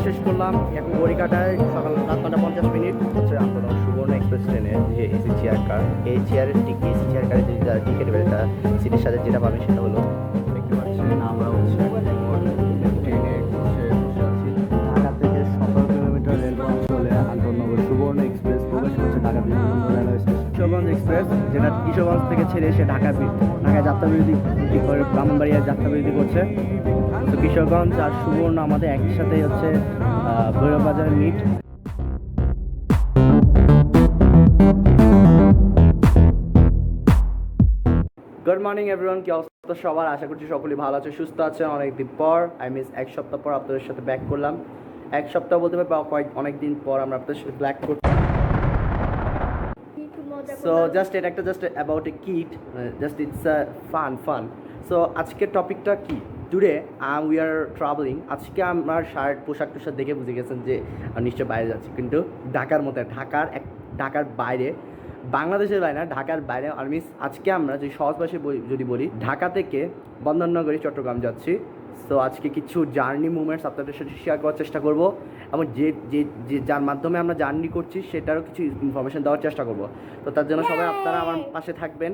শেষ করলাম এখন ঘড়িকাটায় সকাল 7:50 হচ্ছে আপনার সুবর্ণ এক্সপ্রেস ট্রেনের যে এসি চেয়ার কার এই চেয়ারের এসি চেয়ার কারে যদি যারা টিকিট পেলে তারা সিটের সাথে যেটা পাবে সেটা হলো দেখতে পাচ্ছেন আমরা হচ্ছে ট্রেনে বসে আছি। ঢাকা থেকে 17 কিলোমিটার রেলপথ চলে আন্তনগর সুবর্ণ এক্সপ্রেস প্রবেশ করছে ঢাকা বিমানবন্দর রেলওয়ে স্টেশন। কিশোরগঞ্জ এক্সপ্রেস যেটা কিশোরগঞ্জ থেকে ছেড়ে এসে ঢাকায় যাত্রাবিরতি করে ব্রাহ্মণবাড়িয়ার যাত্রাবিরতি করছে। তো কিশোরগঞ্জ আর সুবর্ণ আমাদের একই সাথে হচ্ছে ভৈরব বাজারের মিট। গুড মর্নিং এভরিওয়ান, কি অবস্থা সবার? আশা করছি সকলেই ভালো আছে, সুস্থ আছে। অনেকদিন পর এক সপ্তাহ পর আপনাদের সাথে ব্যাক করলাম। এক সপ্তাহ বলতে পারি অনেকদিন পর আমরা আপনাদের সাথে ব্যাক করছি। সো এটা একটা about a kit, it's fun. So আজকের টপিকটা কি? Today we are travelling. আজকে আমার পোশাক টোশাক দেখে বুঝে গেছেন যে আমি নিশ্চয়ই বাইরে যাচ্ছি, কিন্তু ঢাকার মতো ঢাকার বাইরে, বাংলাদেশের বাইরে না, ঢাকার বাইরে। আর আজকে আমরা যে সহজ ভাষায় যদি বলি, ঢাকা থেকে বন্দরনগরী চট্টগ্রাম যাচ্ছি। সো আজকে কিছু জার্নি মুভমেন্টস আপনাদের সাথে শেয়ার করার চেষ্টা করব, এবং যার মাধ্যমে আমরা জার্নি করছি সেটারও কিছু ইনফরমেশন দেওয়ার চেষ্টা করব। তো তার জন্য সবাই আপনারা আমার পাশে থাকবেন,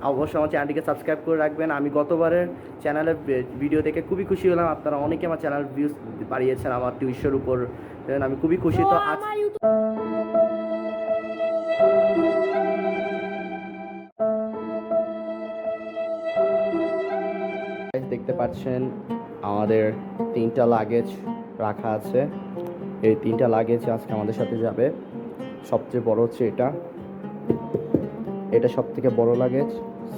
অবশ্যই আমার চ্যানেলটিকে সাবস্ক্রাইব করে রাখবেন। আমি গতবারের চ্যানেলের ভিডিও দেখে খুবই খুশি হলাম, আপনারা অনেকে আমার চ্যানেল ভিউজ বাড়িয়েছেন আমার 200-এর উপর, আমি খুবই খুশি। তো আজ দেখতে পাচ্ছেন আমাদের 3টা লাগেজ রাখা আছে। এই 3টা লাগেজ আজকে আমাদের সাথে যাবে। সবচেয়ে বড় হচ্ছে এটা সব থেকে বড় লাগেজ।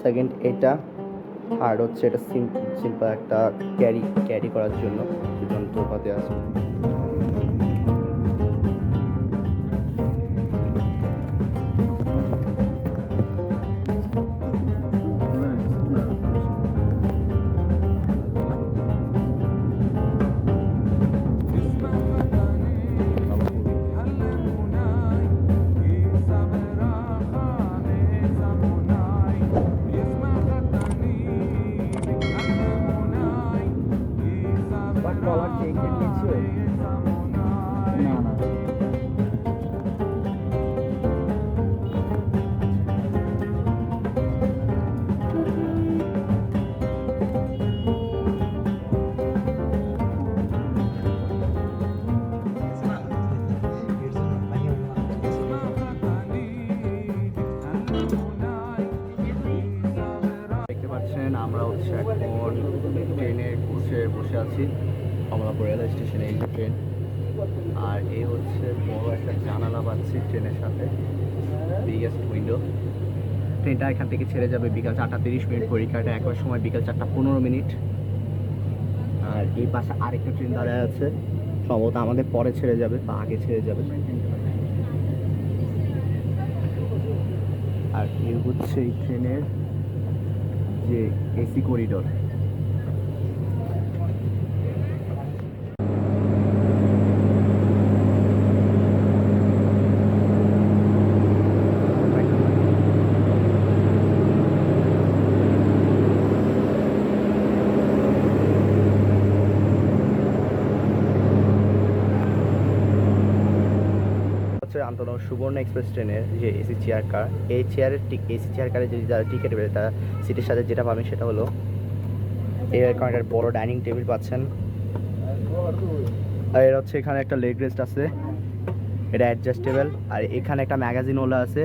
সেকেন্ড এটা, থার্ড হচ্ছে এটা সিম্পল একটা ক্যারি করার জন্য যন্ত্রপাতি আছে। আমরা হচ্ছে এখন ট্রেনে বসে আছি কমলাপুর রেলওয়ে স্টেশনে। এই যে ট্রেন, আর এই হচ্ছে বড় একটা জানালা পাচ্ছি ট্রেনের সাথে, বিগেস্ট উইন্ডো। ট্রেনটা এখান থেকে ছেড়ে যাবে বিকাল 4:30 ঘড়িকাটা একবার সময় বিকাল 4:15। আর এই পাশে আরেকটা ট্রেন দাঁড়ায় আছে, সম্ভবত আমাদের পরে ছেড়ে যাবে বা আগে ছেড়ে যাবে। আর এই হচ্ছে এই ট্রেনের যে এসি করিডোর। আন্তনগর সুবর্ণ এক্সপ্রেস ট্রেনের যে এসি চেয়ার কার, এই এসি চেয়ার কারে যদি যারা টিকিট পেলে তারা সিটের সাথে যেটা পাবেন সেটা হলো এরকম একটা বড় ডাইনিং টেবিল পাচ্ছেন। আর এর হচ্ছে এখানে একটা লেগ রেস্ট আছে, এটা অ্যাডজাস্টেবল। আর এখানে একটা ম্যাগাজিন ওলা আছে,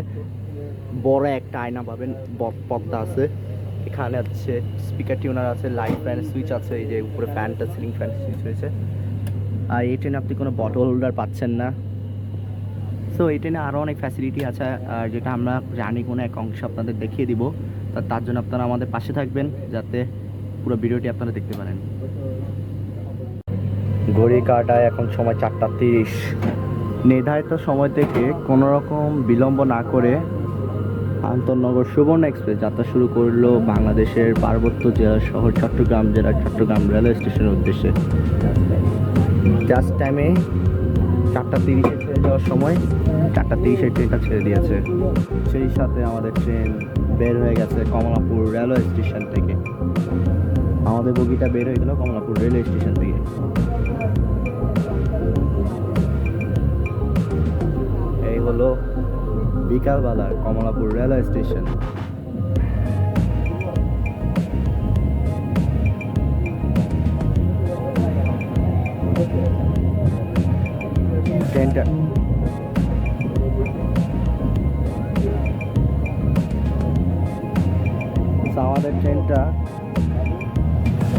বড় একটা আয়না পাবেন, পর্দা আছে। এখানে হচ্ছে স্পিকার টিউনার আছে, লাইট ফ্যান সুইচ আছে, এই যে উপরে ফ্যানটা সিলিং ফ্যান সুইচ রয়েছে। আর এই ট্রেনে আপনি কোনো বটল হোল্ডার পাচ্ছেন না। সো এই ট্রেনে আরও অনেক ফ্যাসিলিটি আছে, আর যেটা আমরা জানি কোনো এক অংশ আপনাদের দেখিয়ে দিব। তার জন্য আপনারা আমাদের পাশে থাকবেন যাতে পুরো ভিডিওটি আপনারা দেখতে পারেন। ঘড়ি কাটায় এখন সময় 4:30। নির্ধারিত সময় থেকে কোনো রকম বিলম্ব না করে আন্তনগর সুবর্ণ এক্সপ্রেস যাত্রা শুরু করলো বাংলাদেশের পার্বত্য জেলা শহর চট্টগ্রাম জেলার চট্টগ্রাম রেলওয়ে স্টেশনের উদ্দেশ্যে। জাস্ট টাইমে 4:30 ছেড়ে যাওয়ার সময় 4:30 ট্রেনটা ছেড়ে দিয়েছে। সেই সাথে আমাদের ট্রেন বের হয়ে গেছে কমলাপুর রেলওয়ে স্টেশন থেকে। আমাদের বগিটা বের হয়ে গেল কমলাপুর রেলওয়ে স্টেশন থেকে। বিকালবেলার কমলাপুর রেলওয়ে স্টেশন। ট্রেনটা আমাদের ট্রেনটা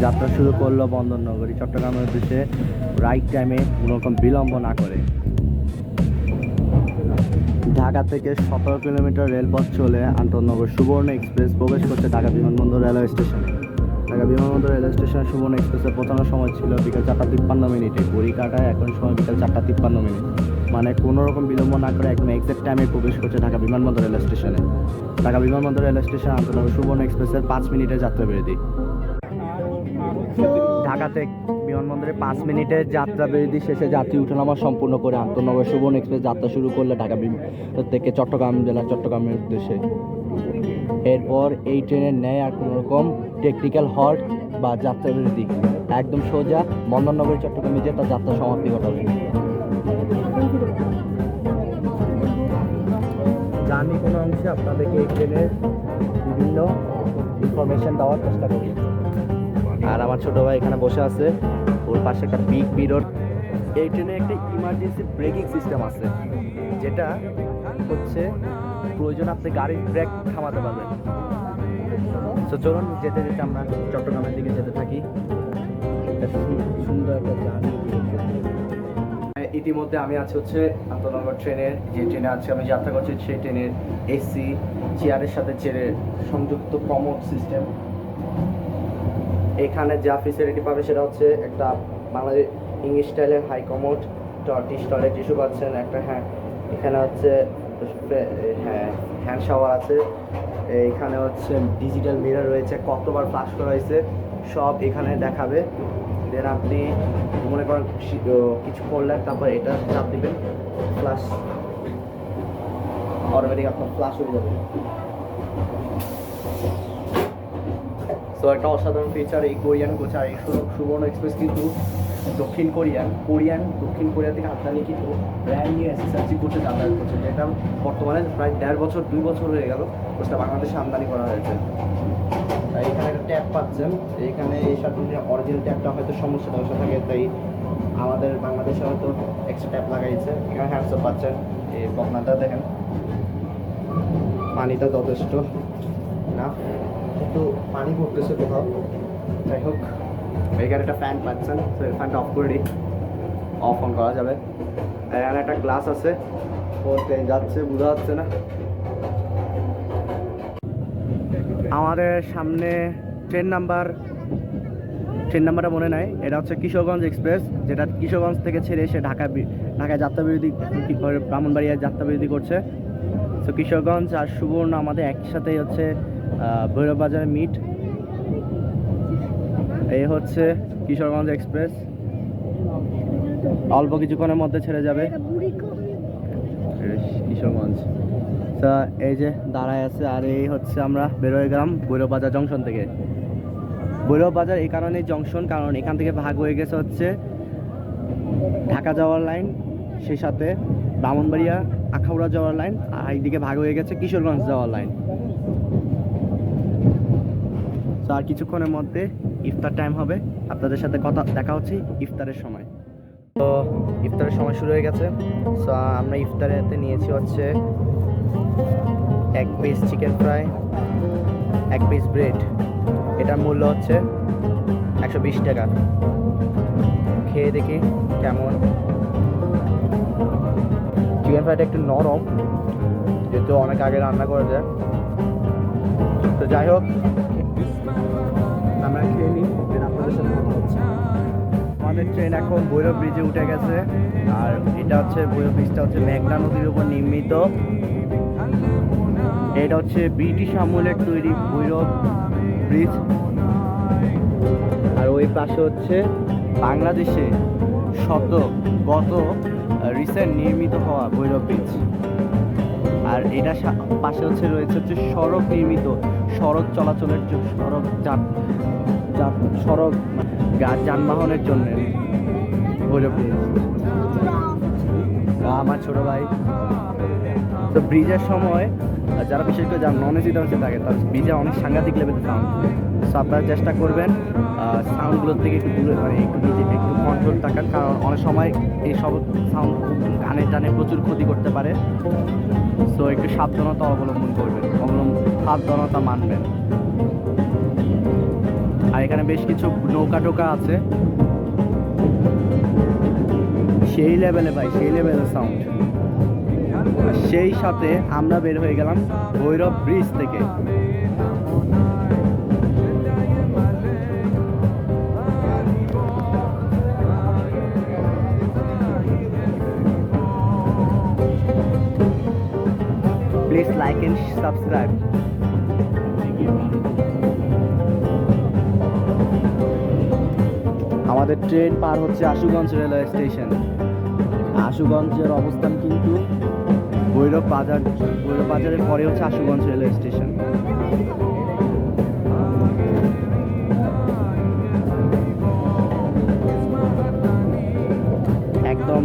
যাত্রা শুরু করলো বন্দরনগরী চট্টগ্রামের উদ্দেশ্যে রাইট টাইমে কোনো রকম বিলম্ব না করে। ঢাকা থেকে 17 কিলোমিটার রেলপথ চলে আন্তনগর সুবর্ণ এক্সপ্রেস প্রবেশ করছে ঢাকা বিমানবন্দর রেলওয়ে স্টেশনে। ঢাকা বিমানবন্দর রেলওয়ে স্টেশনে সুবর্ণ এক্সপ্রেসের পৌঁছানোর সময় ছিল বিকাল 4:53 ঘড়ি কাটায় এখন সময় বিকাল 4:53, মানে কোনো রকম বিলম্ব না করে একদম এক্সাক্ট টাইমে প্রবেশ করছে ঢাকা বিমানবন্দর রেলওয়ে স্টেশনে। ঢাকা বিমানবন্দর রেলওয়ে স্টেশন আন্তনগর সুবর্ণ এক্সপ্রেসের 5 মিনিটের যাত্রা বিরতি। ঢাকাতে বিমানবন্দরে 5 মিনিটের যাত্রা বিরতি শেষে যাত্রী উঠানামা সম্পূর্ণ করে আন্তনগর সুবর্ণ এক্সপ্রেস যাত্রা শুরু করলে ঢাকা থেকে চট্টগ্রাম জেলা চট্টগ্রামের উদ্দেশ্যে। এরপর এই ট্রেনের নেয় আর কোনো রকম টেকনিক্যাল হল্ট বা যাত্রা বিরতি, একদম সোজা বন্দরনগরী চট্টগ্রামে যে তার যাত্রা সমাপ্তি ঘটাবে। জানি কোনো অংশে আপনাদেরকে এই ট্রেনের বিভিন্ন ইনফরমেশন দেওয়ার চেষ্টা করি। আর আমার ছোটো ভাই এখানে বসে আছে, ওর পাশে একটা বিগ মিরর। এই ট্রেনে একটা ইমার্জেন্সি ব্রেকিং সিস্টেম আছে, যেটা হচ্ছে প্রয়োজন আপনি গাড়ির ব্রেক থামাতে পারবেন। তো চলুন যেতে যেতে আমরা চট্টগ্রামের দিকে যেতে থাকি। সুন্দর একটা জার্নি। ইতিমধ্যে আমি আছি হচ্ছে আন্তনগর ট্রেনের, যে ট্রেনে আছে আমি যাত্রা করছি সেই ট্রেনের এসি চেয়ারের সাথে চেয়ারের সংযুক্ত কমোড সিস্টেম। এখানে যা ফেসিলিটি পাবে সেটা হচ্ছে একটা বাংলাদেশ ইংলিশ স্টাইলের হাই কমোড, টর্টিশ টয়লেট টিস্যু পাচ্ছেন একটা, হ্যাঁ এখানে হচ্ছে হ্যান্ড শাওয়ার আছে, এখানে হচ্ছে ডিজিটাল মিরর রয়েছে, কতবার ফ্লাশ করা হয়েছে সব এখানে দেখাবে। দেন আপনি মনে করেন কিছু করলেন, তারপর এটা চাপ দিবেন, ফ্লাশ অটোমেটিক আপনার ফ্লাশ হয়ে যাবে। সো একটা অসাধারণ ফিচার এই কোরিয়ান কোচ। আর এই সুবর্ণ এক্সপ্রেস কিন্তু দক্ষিণ দক্ষিণ কোরিয়া থেকে আমদানি কিন্তু ব্র্যান্ড নিউ এসএসআরসি কোচে যাতায়াত করছে, যেটা বর্তমানে প্রায় 2 বছর হয়ে গেল কোচটা বাংলাদেশে আমদানি করা হয়েছে। এখানে একটা ট্যাপ পাচ্ছেন, এখানে এই সাথে অরিজিনাল ট্যাপটা হয়তো সমস্যা থাকে, তাই আমাদের বাংলাদেশে হয়তো এক্সট্রা ট্যাপ লাগাইছে। এখানে হ্যান্ডসঅপ পাচ্ছেন, এই বকনাটা দেখেন, পানিটা যথেষ্ট না, একটু পানি পড়তেছে কোথাও, যাই হোক। এখানে একটা ফ্যান পাচ্ছেন, তো এই ফ্যানটা অফ করে দিই, অফ অন করা যাবে। এখানে একটা গ্লাস আছে, ও ট্রেন যাচ্ছে বোঝা যাচ্ছে না। আমাদের সামনে ট্রেন নাম্বারটা মনে নাই, এটা হচ্ছে কিশোরগঞ্জ এক্সপ্রেস, যেটা কিশোরগঞ্জ থেকে ছেড়ে এসে ঢাকায় যাত্রা বিরতি ব্রাহ্মণবাড়িয়ায় যাত্রা বিরতি করছে। তো কিশোরগঞ্জ আর সুবর্ণ আমাদের একসাথেই হচ্ছে ভৈরব বাজারে মিট। এই হচ্ছে কিশোরগঞ্জ এক্সপ্রেস, অল্প কিছুক্ষণের মধ্যে ছেড়ে যাবে কিশোরগঞ্জ। তা এই যে দাঁড়ায় আছে, আর এই হচ্ছে আমরা বেরোয় গেলাম ভৈরব বাজার জংশন থেকে। ভৈরব বাজার এই কারণেই জংশন, কারণ এখান থেকে ভাগ হয়ে গেছে হচ্ছে ঢাকা যাওয়ার লাইন, সেই সাথে ব্রাহ্মণবাড়িয়া আখাউড়া যাওয়ার লাইন, আর এইদিকে ভাগ হয়ে গেছে কিশোরগঞ্জ যাওয়ার লাইন। তো আর কিছুক্ষণের মধ্যে ইফতার টাইম হবে, আপনাদের সাথে দেখা হচ্ছে ইফতারের সময়। তো ইফতারের সময় শুরু হয়ে গেছে। সো আমরা ইফতারেতে নিয়েছি হচ্ছে 1 piece chicken fry, 1 piece bread, এটার মূল্য হচ্ছে 120 টাকা। খেয়ে দেখি কেমন। চিকেন ফ্রাইটা একটু নরম, যেহেতু অনেক আগে রান্না করে যায়। তো যাই হোক, আমরা খেয়ে নিই, আপনাদের সাথে কথা হচ্ছে। আমাদের ট্রেন এখন ভৈরব ব্রিজে উঠে গেছে, আর এটা হচ্ছে ভৈরব ব্রিজটা হচ্ছে মেঘনা নদীর উপর নির্মিত। এটা হচ্ছে ব্রিটিশ আমলের তৈরি ভৈরব ব্রিজ, আর ওই পাশে হচ্ছে বাংলাদেশে গত রিসেন্ট নির্মিত হওয়া ভৈরব ব্রিজ। আর এটা পাশে রয়েছে সড়ক নির্মিত, সড়ক চলাচলের সড়ক যানবাহনের জন্য ভৈরব ব্রিজ। আমার ছোট ভাই। তো ব্রিজের সময় যারা বিশেষ করে যারা নন এসি ডান্সে থাকে তার ব্রিজে অনেক সাংঘাতিক লেভেলের সাউন্ড। সো আপনারা চেষ্টা করবেন সাউন্ডগুলোর থেকে একটু দূরে মানে একটু নিজেকে একটু কন্ট্রোল থাকার, কারণ অনেক সময় এইসব সাউন্ড কানে টানে প্রচুর ক্ষতি করতে পারে। সো একটু সাবধানতা অবলম্বন করবেন, সাবধানতা মানবেন। আর এখানে বেশ কিছু নৌকা টোকা আছে, সেই লেভেলে ভাই, সেই লেভেলের সাউন্ড। সেই সাথে আমরা বের হয়ে গেলাম ভৈরব ব্রিজ থেকে। Please like and subscribe. আমাদের ট্রেন পার হচ্ছে আশুগঞ্জ রেলওয়ে স্টেশন। আশুগঞ্জের অবস্থান কিন্তু ভৈরব বাজারের পরে হচ্ছে আশুগঞ্জ রেলওয়ে স্টেশন। একদম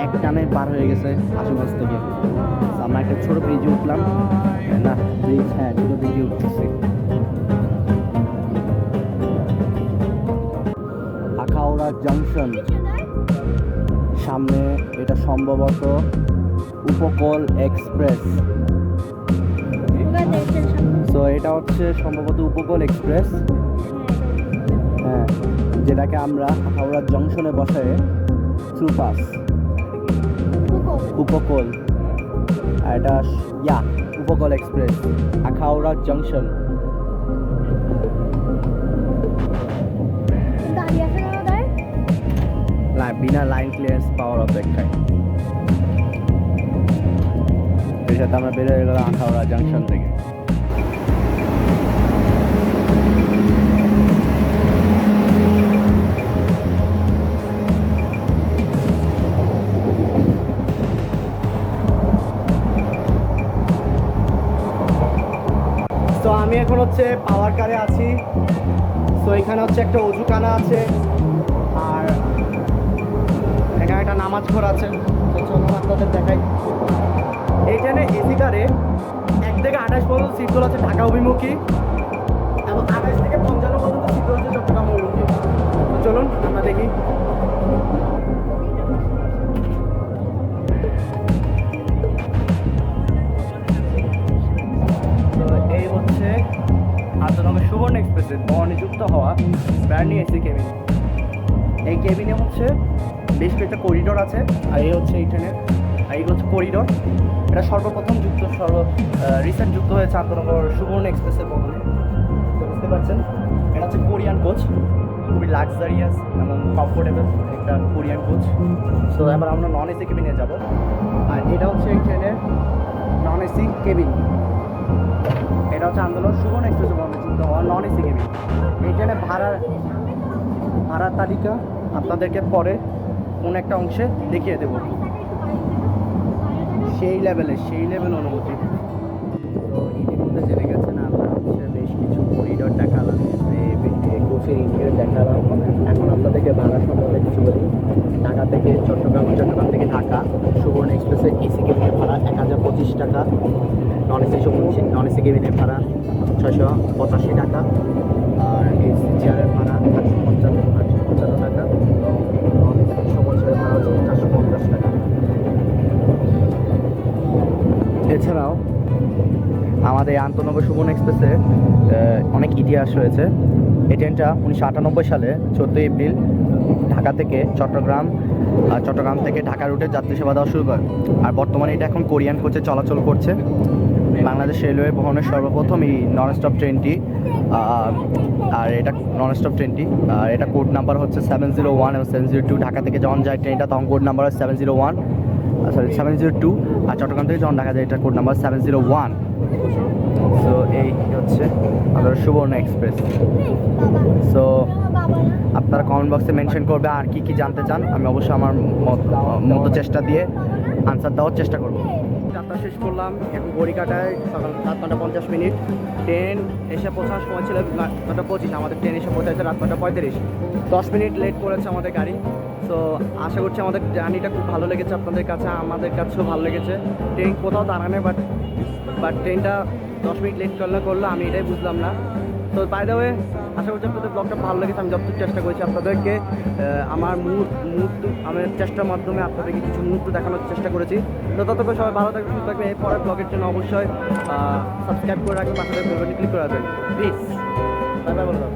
এক টানে পার হয়ে গেছে আশুগঞ্জ থেকে। আমরা একটা ছোট ব্রিজে উঠলাম, না ব্রিজ, হ্যাঁ ছোট ব্রিজে উঠতেছি। আখাউড়া জাংশন সামনে, এটা সম্ভবত উপকূল এক্সপ্রেস। সো এটা হচ্ছে সম্ভবত উপকূল এক্সপ্রেস, হ্যাঁ, যেটাকে আমরা আখাউড়া জংশনে বসায় থ্রু পাস উপকূল। আর এটা উপকূল এক্সপ্রেস আখাউড়া জংশন। বিনা লাইন ক্লিয়ারেন্স পাওয়ার অপেক্ষায় এর সাথে আমরা বের হয়ে গেলাম আখাউড়া জাংশন থেকে। তো আমি এখন হচ্ছে পাওয়ার কারে আছি। তো এখানে হচ্ছে একটা অজুখানা আছে, আর এখানে একটা নামাজ ঘর আছে। তো চলুন আপনাদের দেখাই। এইখানে এসি কারে 1 থেকে 28 পর্যন্ত সিটগুলো আছে ঢাকা অভিমুখী, এবং 28 থেকে 55 পর্যন্ত সিটগুলো আছে চট্টগ্রাম অভিমুখী। তো চলুন আমরা দেখি। তো এই হচ্ছে আন্তনগর সুবর্ণ এক্সপ্রেসের নিযুক্ত হওয়া ব্র্যান্ড নিউ এসি কেবিন। এই কেবিনে হচ্ছে বেশ কয়েকটা করিডোর আছে, আর এই হচ্ছে এইখানে, আর এই হচ্ছে করিডোর। এটা সর্বপ্রথম রিসেন্ট যুক্ত হয়েছে আন্তনগর সুবর্ণ এক্সপ্রেসের বদলে। বুঝতে পারছেন, এটা হচ্ছে কোরিয়ান কোচ, খুবই লাক্সারিয়াস এবং কমফোর্টেবল একটা কোরিয়ান কোচ। সো এবার আমরা নন এসি কেবিনে যাব, আর এটা হচ্ছে এইখানে নন এসি কেবিন। এটা হচ্ছে আন্দোলন সুবর্ণ এক্সপ্রেসের বদলে যুক্ত হওয়া নন এসি কেবিন। এইখানে ভাড়ার তালিকা আপনাদেরকে পরে কোন একটা অংশে দেখিয়ে দেব। সেই লেভেল অনুভূতি। তো ইতিমধ্যে জেনে গেছেন আমরা হচ্ছে বেশ কিছু করিডোর দেখালাম, কোচের ইন্ডিয়ার দেখালাম। এখন আপনাদেরকে ভাড়া সম্বন্ধে কিছু বলি। ঢাকা থেকে চট্টগ্রাম থেকে ঢাকা সুবর্ণ এক্সপ্রেসের এসি কেবিনের ভাড়া 1025 টাকা, নন এসি কেবিনের ভাড়া 685 টাকা, আর এসি চেয়ারের ভাড়া 855 টাকা, নন এসি সমস্যার ভাড়া হচ্ছে 450 টাকা। এছাড়াও আমাদের আন্তনগর সুবর্ণ এক্সপ্রেসে অনেক ইতিহাস রয়েছে। এই ট্রেনটা 1998 সালে 14 এপ্রিল ঢাকা থেকে চট্টগ্রাম থেকে ঢাকা রুটে যাত্রী সেবা দেওয়া শুরু করে। আর বর্তমানে এটা এখন কোরিয়ান কোচে চলাচল করছে। বাংলাদেশ রেলওয়ে বহনের সর্বপ্রথম এই নন স্টপ ট্রেনটি, আর এটা কোড নাম্বার হচ্ছে 701 এবং 702। ঢাকা থেকে যখন যায় ট্রেনটা তখন কোড নাম্বার 702, আর চট্টগ্রাম থেকে যখন ঢাকা যায় এটা কোড নাম্বার 701। সো এই হচ্ছে আমাদের সুবর্ণ এক্সপ্রেস। সো আপনারা কমেন্ট বক্সে মেনশন করবে আর কি জানতে চান, আমি অবশ্যই আমার মতো চেষ্টা দিয়ে আনসার দেওয়ার চেষ্টা করব। যাত্রা শেষ করলাম, এখন ঘড়িকাটায় সকাল 7:50। ট্রেন এসে পৌঁছানোর সময় ছিল 9:25, আমাদের ট্রেন এসে পৌঁছাচ্ছে 9:35। 10 মিনিট লেট করেছে আমাদের গাড়ি। সো আশা করছি আমাদের জার্নিটা খুব ভালো লেগেছে আপনাদের কাছে, আমাদের কাছেও ভালো লেগেছে। ট্রেন কোথাও দাঁড়ানে, বাট ট্রেনটা 10 মিনিট লেট করলো আমি এটাই বুঝলাম না। তো বাই দ্য ওয়ে, আশা করছি আপনাদের ব্লগটা ভালো লেগেছে। আমি যতটুকু চেষ্টা করেছি আপনাদেরকে আমার মুহূর্ত আমার চেষ্টার মাধ্যমে আপনাদেরকে কিছু মুহূর্ত দেখানোর চেষ্টা করেছি। তো ততক্ষণ সবাই ভালো থাকবে, সুস্থ থাকবে। এই পরের ব্লগের জন্য অবশ্যই সাবস্ক্রাইব করে রাখবেন, পাশে বেল বাটনে ক্লিক করে রাখবেন প্লিজ। বাই বাই বলো।